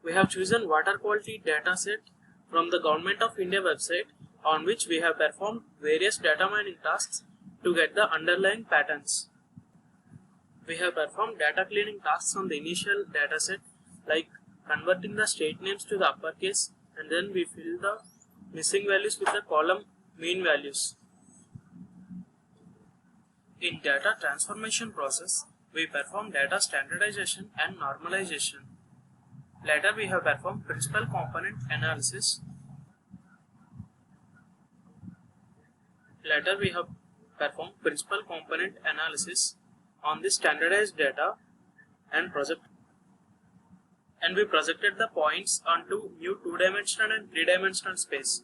We have chosen water quality data set from the Government of India website, on which we have performed various data mining tasks to get the underlying patterns. We have performed data cleaning tasks on the initial data set, like converting the state names to the uppercase, and then we fill the missing values with the column mean values. In data transformation process, we perform data standardization and normalization. Later, we have performed principal component analysis. On the standardized data and we projected the points onto new 2-dimensional and 3-dimensional space.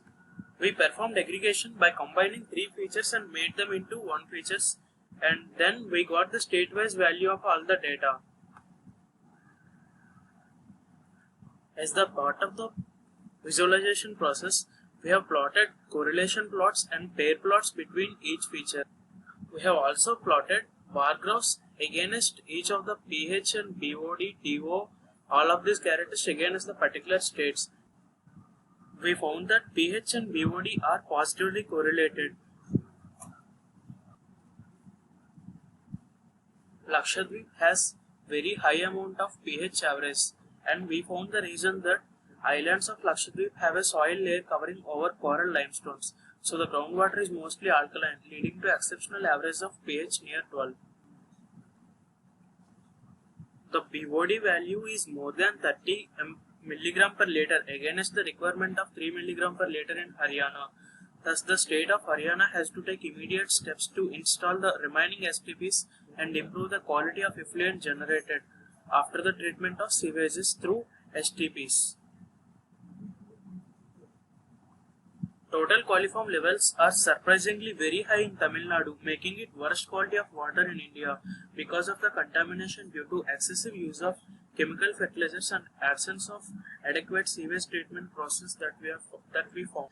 We performed aggregation by combining 3 features and made them into 1 features, and then we got the state-wise value of all the data. As the part of the visualization process, we have plotted correlation plots and pair plots between each feature. We have also plotted bar graphs against each of the pH and BOD, TO, all of these characters against the particular states. We found that pH and BOD are positively correlated. Lakshadweep has very high amount of pH average, and we found the reason that islands of Lakshadweep have a soil layer covering over coral limestones, so the groundwater is mostly alkaline, leading to exceptional average of pH near 12. The BOD value is more than 30 mg per liter against the requirement of 3 mg per liter in Haryana. Thus, the state of Haryana has to take immediate steps to install the remaining STPs and improve the quality of effluent generated after the treatment of sewages through STPs. Total coliform levels are surprisingly very high in Tamil Nadu, making it worst quality of water in India because of the contamination due to excessive use of chemical fertilizers and absence of adequate sewage treatment process that we found.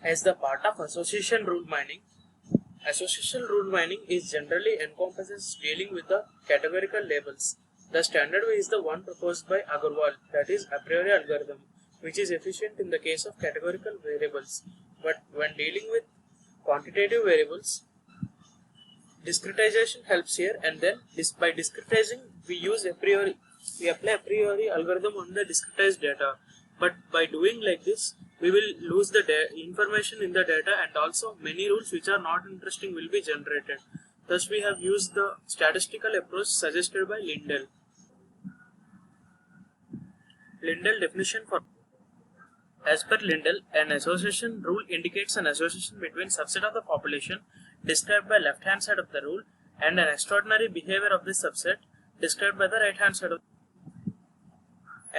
As the part of association rule mining is generally encompasses dealing with the categorical labels. The standard way is the one proposed by Agarwal, that is a priori algorithm, which is efficient in the case of categorical variables. But when dealing with quantitative variables, discretization helps here, and then by discretizing we apply a priori algorithm on the discretized data. But by doing like this, we will lose the information in the data, and also many rules which are not interesting will be generated. Thus, we have used the statistical approach suggested by Lindell. Lindell definition for As per Lindell, an association rule indicates an association between subset of the population described by left hand side of the rule and an extraordinary behavior of this subset described by the right hand side of the rule.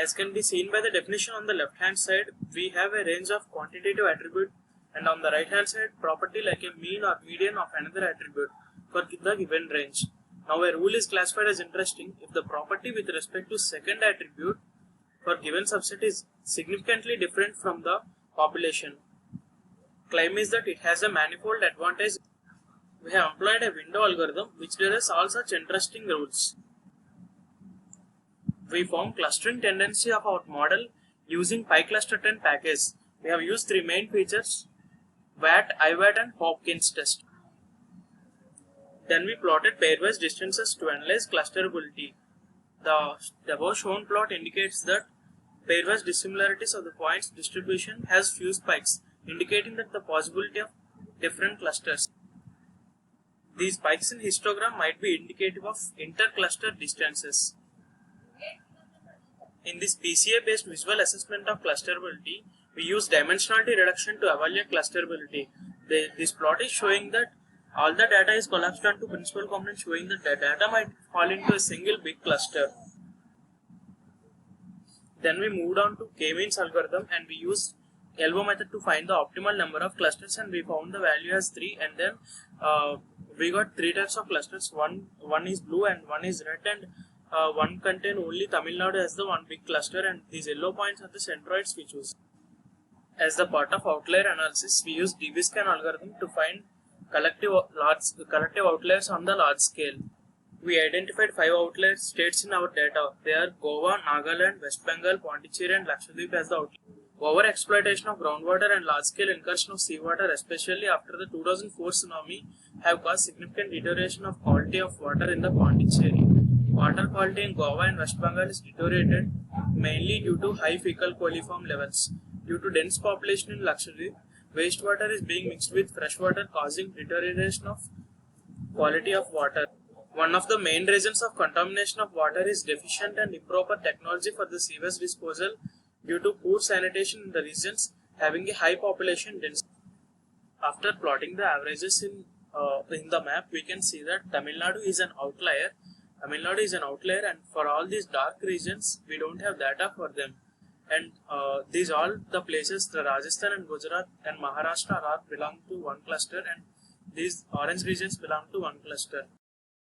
As can be seen by the definition on the left hand side, we have a range of quantitative attribute, and on the right hand side property like a mean or median of another attribute for the given range. Now a rule is classified as interesting if the property with respect to second attribute for given subset is significantly different from the population. Claim is that it has a manifold advantage. We have employed a window algorithm which derives all such interesting rules. We found clustering tendency of our model using PyCluster10 package. We have used 3 main features: VAT, IVAT and Hopkins test. Then we plotted pairwise distances to analyze clusterability. The above shown plot indicates that pairwise dissimilarities of the points distribution has few spikes, indicating that the possibility of different clusters. These spikes in histogram might be indicative of inter-cluster distances. In this PCA-based visual assessment of clusterability, we use dimensionality reduction to evaluate clusterability. This plot is showing that all the data is collapsed onto principal component, showing that the data might fall into a single big cluster. Then we moved on to K-means algorithm, and we used ELBO method to find the optimal number of clusters, and we found the value as 3, and then we got 3 types of clusters. One is blue and one is red, and one contain only Tamil Nadu as the one big cluster, and these yellow points are the centroids we choose. As the part of outlier analysis, we use DBSCAN algorithm to find collective outliers on the large scale. We identified 5 outlier states in our data. They are Goa, Nagaland, West Bengal, Pondicherry and Lakshadweep as the outlier. Over exploitation of groundwater and large-scale incursion of seawater, especially after the 2004 tsunami, have caused significant deterioration of quality of water in the Pondicherry. Water quality in Goa and West Bengal is deteriorated mainly due to high fecal coliform levels. Due to dense population in Lakshadweep, wastewater is being mixed with freshwater, causing deterioration of quality of water. One of the main reasons of contamination of water is deficient and improper technology for the sewage disposal due to poor sanitation in the regions having a high population density. After plotting the averages in the map, we can see that Tamil Nadu is an outlier. Tamil Nadu is an outlier, and for all these dark regions, we don't have data for them. And these all the places, the Rajasthan and Gujarat and Maharashtra belong to one cluster, and these orange regions belong to one cluster.